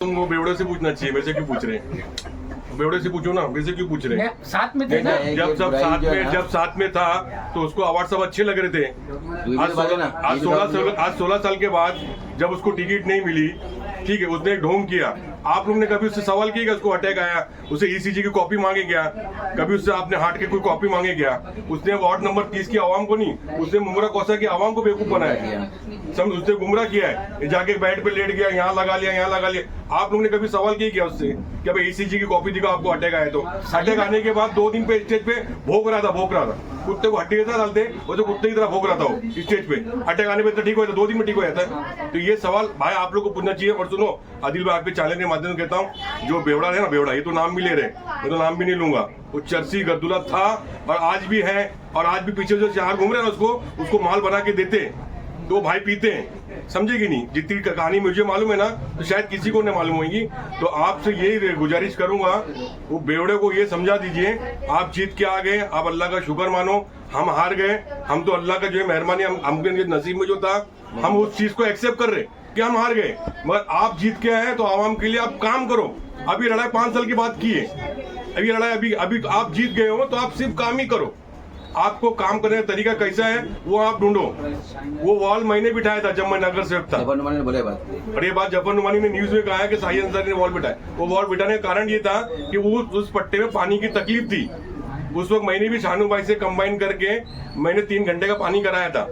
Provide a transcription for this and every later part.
तुमको बेवड़े से पूछना चाहिए, वैसे क्यों पूछ रहे हैं? बेवड़े से पूछो ना, वैसे क्यों पूछ रहे हैं? साथ में थे ना, जब साथ में था तो उसको अवार्ड सब अच्छे लग रहे थे। आज 16 साल के बाद जब उसको टिकट नहीं मिली, ठीक है, उसने एक ढोंग किया। आप लोग ने कभी उससे सवाल किया उसको अटैक आया, उसे ईसीजी की कॉपी मांगे क्या? कभी उससे आपने हार्ट की कोई कॉपी मांगे क्या? उसने वार्ड नंबर 30 की आवाम को नहीं, उसने मुमरा कौसा की आवाम को बेवकूफ बनाया, समझ, उसने गुमराह किया है। जाके बेड पे लेट गया, यहाँ लगा लिया, यहाँ लगा लिया। आप लोग ने कभी सवाल किया उससे कि भाई ईसीजी की कॉपी दिखा, आपको अटैक आया? तो अटैक आने के बाद 2 दिन पे स्टेज पे भोग रहा था। कुत्ते को हड्डी के साथ डालते, वो तो कुत्ते की तरह भोग रहा था वो स्टेज पे। अटैक आने पे तो ठीक हो जाता, 2 दिन में ठीक हो जाता है। तो ये सवाल भाई आप लोग को पूछना चाहिए। और सुनो, आदिल भाई आपके चैनल के माध्यम से कहता हूँ, जो बेवड़ा है ना, बेवड़ा, ये तो नाम भी ले रहे, मैं तो नाम भी नहीं लूंगा, वो चरसी गर्दुला था और आज भी है। और आज भी पीछे जो 4 घूम रहे हैं ना, उसको माल बना के देते, तो भाई पीते हैं, समझेगी नहीं। जितनी कहानी मुझे मालूम है ना, तो शायद किसी को नहीं मालूम होगी। तो आपसे यही गुजारिश करूंगा, वो बेवड़े को ये समझा दीजिए, आप जीत के आ गए, आप अल्लाह का शुक्र मानो। हम हार गए, हम तो अल्लाह का जो है मेहरबानी, हमके नसीब में जो था, हम उस चीज को एक्सेप्ट कर रहे कि हम हार गए। मगर आप जीत के आए तो आवाम के लिए आप काम करो। अभी लड़ाई 5 साल की बात की है, अभी लड़ाई अभी आप जीत गए हो तो आप सिर्फ काम ही करो। आपको काम करने का तरीका कैसा है वो आप ढूंढो। वो वॉल मैंने बिठाया था जब मैं नगर सेवक था, और ये बात जफर नुमानी ने न्यूज में कहा है कि साहिद अंसारी ने वॉल बिठाया। वो वॉल बिठाने का कारण ये था कि वो उस पट्टे में पानी की तकलीफ थी। उस वक्त मैंने भी शानू भाई से कंबाइन करके मैंने 3 घंटे का पानी कराया था,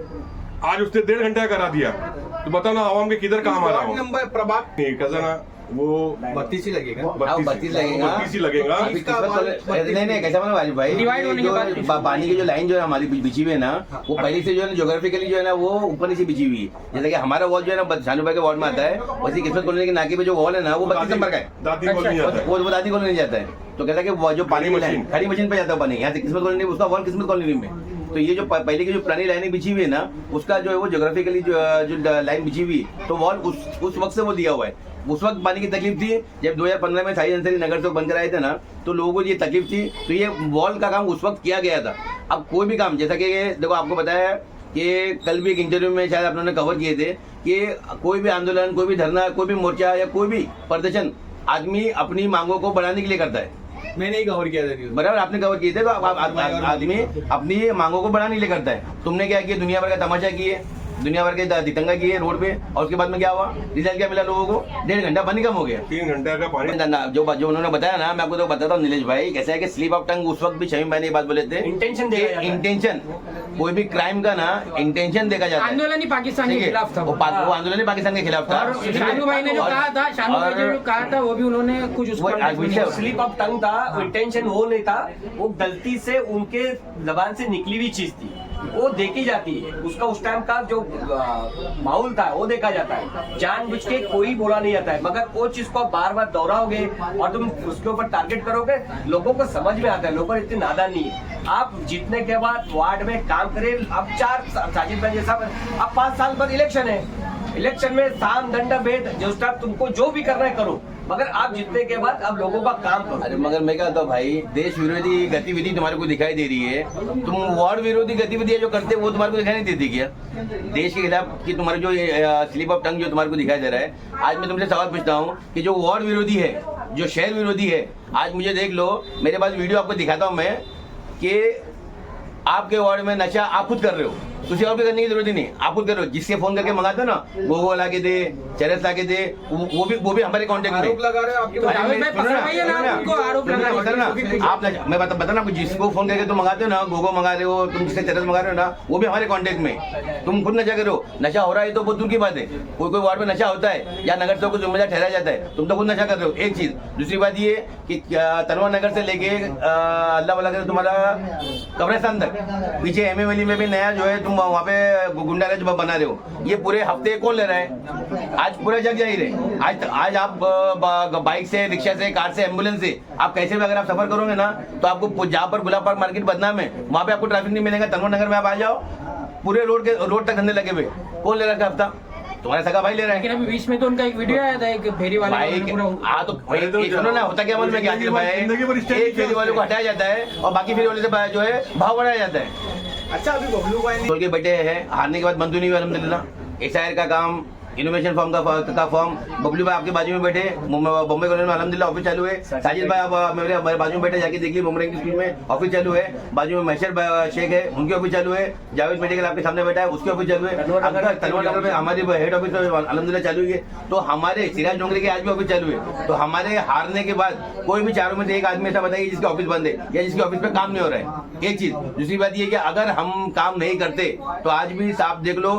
आज उसने 1.5 घंटे का करा दिया। तो बताओ ना, आवाम के किधर काम आ रहा हूँ? नहीं कैसा ना, वो 32 ही लगेगा, 32 लगेगा। नहीं कैसा मालूम भाई, जो पानी की जो लाइन जो है हमारी बिछी हुई है ना, वो पहले से जो है ज्योग्राफिकली जो है ना, वो ऊपर नीचे बिछी हुई है। जैसे कि हमारा वॉल जो है ना शानू भाई के वार्ड में आता है, वैसे किस्मत कॉलोनी के नाके पे जो वॉल है ना, वो 32 नंबर का है, वो दादी कॉलोनी नहीं जाता है। तो कहता है कि जो पानी में खड़ी मशीन पे जाता है पानी, यहाँ से किस्मत कॉलोनी, उसका वॉल किस्मत कॉलोनी में। तो ये जो पहले की जो पुरानी लाइनें बिछी हुई है ना, उसका जो है वो ज्योग्राफिकली जो लाइन बिछी हुई, तो वॉल उस वक्त से वो दिया हुआ है। उस वक्त पानी की तकलीफ थी, जब 2015 में साहिद अंसारी नगर से बंद कराए थे ना, तो लोगों को ये तकलीफ थी, तो ये वॉल का काम उस वक्त किया गया था। अब कोई भी काम, जैसा कि देखो आपको बताया कि कल भी एक इंटरव्यू में शायद आप लोगों ने कवर किए थे कि कोई भी आंदोलन, कोई भी धरना, कोई भी मोर्चा या कोई भी प्रदर्शन आदमी अपनी मांगों को बढ़ाने के लिए करता है। मैंने ही कवर किया था, बराबर, आपने कवर किए थे। तो आदमी अपनी मांगों को बढ़ाने के लिए करता है। तुमने क्या किया, दुनिया भर का तमाशा किए, दुनिया भर के दितंगा किए रोड पे, और उसके बाद में क्या हुआ, रिजल्ट क्या मिला लोगों को? 1.5 घंटा पानी कम हो गया, 3 घंटे का पानी। जो उन्होंने बताया ना, मैं आपको तो बताता हूँ नीलेश भाई, कैसा है कि स्लिप ऑफ टंग उस वक्त भी शमीम भाई ने बात बोले थे, इंटेंशन, कोई भी क्राइम का ना इंटेंशन देखा जाता है। आंदोलन ही पाकिस्तान के खिलाफ था, वो आंदोलन ही पाकिस्तान के खिलाफ था। शानू भाई ने जो कहा था, शानू भाई ने जो कहा था, वो भी उन्होंने कुछ स्लिप ऑफ टंग था, इंटेंशन वो नहीं था, वो गलती से उनके जबान से निकली हुई चीज थी, वो देखी जाती है। उसका उस टाइम का जो माहौल था वो देखा जाता है, जानबूझ के कोई बोला नहीं जाता है। मगर वो चीज को बार बार दोहराओगे और तुम उसके ऊपर टारगेट करोगे, लोगों को समझ में आता है, लोगों इतनी नादान नहीं है। आप जीतने के बाद वार्ड में काम करें। अब 4 साजिद भाई जैसा, अब 5 साल बाद इलेक्शन है, इलेक्शन में साम दंड भेद जो तुमको जो भी करना है करो, मगर आप जीतने के बाद अब लोगों का काम करो। अरे मगर मैं कहता हूँ भाई, देश विरोधी गतिविधि तुम्हारे को दिखाई दे रही है, तुम वार्ड विरोधी गतिविधियां जो करते हैं वो तुम्हारे को दिखाई नहीं देती क्या? देश के खिलाफ की तुम्हारे जो स्लिप ऑफ टंग जो तुम्हारे को दिखाई दे रहा है। आज मैं तुमसे सवाल पूछता हूँ कि जो वार्ड विरोधी है, जो शहर विरोधी है, आज मुझे देख लो, मेरे पास वीडियो आपको दिखाता हूँ मैं, कि आपके वार्ड में नशा आप खुद कर रहे हो, किसी और भी करने की जरूरत ही नहीं, आप खुद कर रहे हो। जिससे फोन करके मंगाते हो ना, गोगो ला के दे, चरस ला के दे, वो भी हमारे कांटेक्ट में। आरोप लगा रहे हो आपके, आप मैं बता ना, जिसको फोन करके तुम मंगाते हो ना, गोगो मंगा रहे हो तुम, जिससे चरस मंगा रहे हो ना, वो भी हमारे कांटेक्ट में। तुम खुद नशा करो, नशा हो रहा है तो बहुत दूर की बात है। कोई वार्ड में नशा होता है या नगर सेवक को जिम्मेदार ठहराया जाता है, तुम तो खुद नशा कर रहे हो, एक चीज। दूसरी बात ये कि तलवा नगर से लेके अल्लाह वाला कर तुम्हारा कब्रिस्तान तक, पीछे एमए वैली में भी नया जो है तुम वहाँ पे गुंडाराज बना रहे हो, ये पूरे हफ्ते कौन ले रहा है? आज पूरा जग जाहिर है। आज आप बाइक से, रिक्शा से, कार से, एम्बुलेंस से, आप कैसे भी अगर आप सफर करोगे ना, तो आपको जहाँ पर गुलाब पार्क मार्केट बदनाम है, वहाँ पे आपको ट्रैफिक नहीं मिलेगा। तनवर नगर में आप आ जाओ, पूरे रोड तक धंधे लगे हुए, कौन ले रहा है हफ्ता? तुम्हारा सगा भाई ले रहा है। लेकिन अभी बीच में तो उनका एक वीडियो आया था, एक फेरी वाले तो सुनो ना, होता क्या मालूम है, एक फेरी वाले को हटाया जाता है और बाकी फेरी वाले से जो है भाव बढ़ाया जाता है। अच्छा, अभी बबलू भाई बोल के बैठे हैं, हारने के बाद बंद नहीं हुआ अल्हम्दुलिल्लाह। एसआईआर का काम इनोवेशन फॉर्म का फॉर्म, बबलू भाई आपके बाजू में बैठे बॉम्बे कॉलेज में अल्हम्दुलिल्लाह ऑफिस चालू है। साजिद भाई आप मेरे बाजू में बैठे, जाके देख लीजिए मुमरा इंग्लिश स्कूल में ऑफिस चालू है। बाजू में महशर शेख है, उनकी ऑफिस चालू है। जावेद मेडिकल आपके सामने बैठा है, उसकी ऑफिस चालू है। तनवर नगर में हमारी हेड ऑफिस अल्हम्दुलिल्लाह चालू है। तो हमारे सिराज डोंगरी के आज भी ऑफिस चालू है। तो हमारे हारने के बाद कोई भी चारों में से एक आदमी ऐसा बताइए जिसके ऑफिस बंद है या जिसके ऑफिस पे काम नहीं हो रहा है। एक चीज। दूसरी बात ये कि अगर हम काम नहीं करते तो आज भी आप देख लो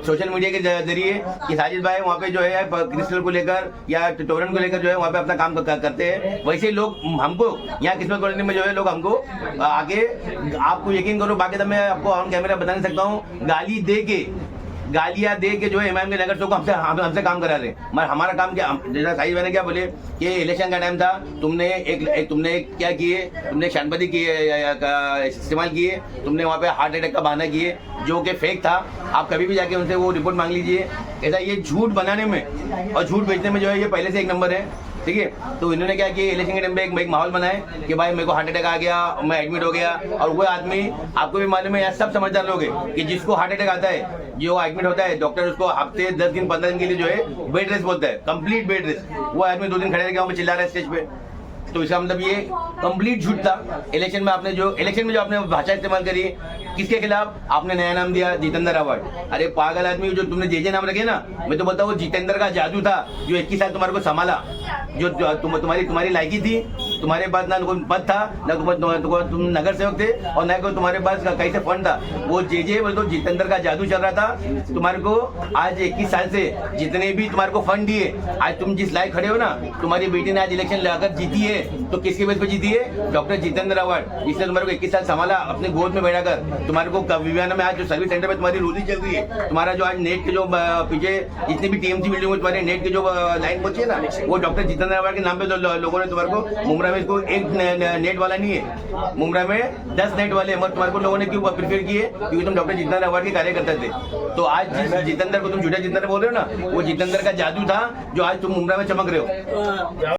सोशल मीडिया के जरिए कि साजिद भाई वहाँ पे जो है क्रिस्टल को लेकर या टोरेंट को लेकर जो है वहाँ पे अपना काम करते हैं। वैसे ही लोग हमको यहाँ किस्मत कॉलोनी में जो है लोग हमको आगे, आपको यकीन करो बाकी तो मैं आपको ऑन कैमरा बता नहीं सकता हूँ, गालियां दे के जो है इमाम के नगर को हमसे काम करा रहे। मगर हमारा काम क्या, जैसा साहिद भाई ने क्या बोले कि इलेक्शन का टाइम था, तुमने क्या किए, तुमने शानपति किए इस्तेमाल किए, तुमने वहाँ पे हार्ट अटैक का बहाना किए जो कि फेक था। आप कभी भी जाके उनसे वो रिपोर्ट मांग लीजिए। ऐसा ये झूठ बनाने में और झूठ बेचने में जो है ये पहले से एक नंबर है। ठीक है, तो इन्होंने क्या किया, इलेक्शन के टाइम पे एक माहौल बनाए कि भाई मेरे को हार्ट अटैक आ गया, मैं एडमिट हो गया। और वो आदमी, आपको भी मालूम है, सब समझदार लोग हैं कि जिसको हार्ट अटैक आता है, जो एडमिट होता है, डॉक्टर उसको हफ्ते 10 दिन 15 दिन के लिए जो है बेड रेस्ट बोलता है, कंप्लीट बेड रेस्ट। वो आदमी 2 दिन खड़े रह गया, वो चिल्ला रहा है स्टेज पे। तो इसका मतलब ये कंप्लीट झूठ था। इलेक्शन में आपने भाषा इस्तेमाल करी, किसके खिलाफ आपने नया नाम दिया, जितेंद्र अवार्ड। अरे पागल आदमी, जो तुमने जे नाम रखे ना, मैं तो बोलता हूँ जितेंद्र का जादू था जो 21 साल तुम्हारे को संभाला, जो तुम्हारी लायकी थी। तुम्हारे पास ना कोई पद था, ना तुम नगर सेवक थे, और ना कोई तुम्हारे पास कहीं से फंड था। वो जे बोलते जितेंद्र का जादू चल रहा था तुम्हारे को। आज 21 साल से जितने भी तुम्हारे को फंड दिए, आज तुम जिस लायक खड़े हो ना, तुम्हारी बेटी ने आज इलेक्शन अगर जीती है तो किसके बेस पे जीती है, डॉक्टर जितेंद्र अवार्ड, जिसने तुम्हारे को 21 साल संभाला अपने गोद में बैठाकर। तुम्हारे को विभिन्न में आज जो सर्विस सेंटर में तुम्हारी रोजी चल रही है, तुम्हारा जो आज नेट के जो पीछे जितनी भी टीएमसी बिल्डिंग में तुम्हारे नेट के जो लाइन पहुंची है ना, वो डॉक्टर जितेंद्र अवार्ड के नाम पे लोगों ने तुम्हारे को, मुमरा में इसको एक नेट वाला नहीं है, मुमरा में 10 नेट वाले, मगर तुम्हारे को लोगों ने क्यों प्रिफर किए, क्योंकि तुम डॉक्टर जितेंद्र अवार्ड के कार्यकर्ता थे। तो आज जिस जितेंद्र को तुम झूठा जितेंद्र बोल रहे हो ना, वो जितेंद्र का जादू था जो आज तुम मुमरा में चमक रहे हो।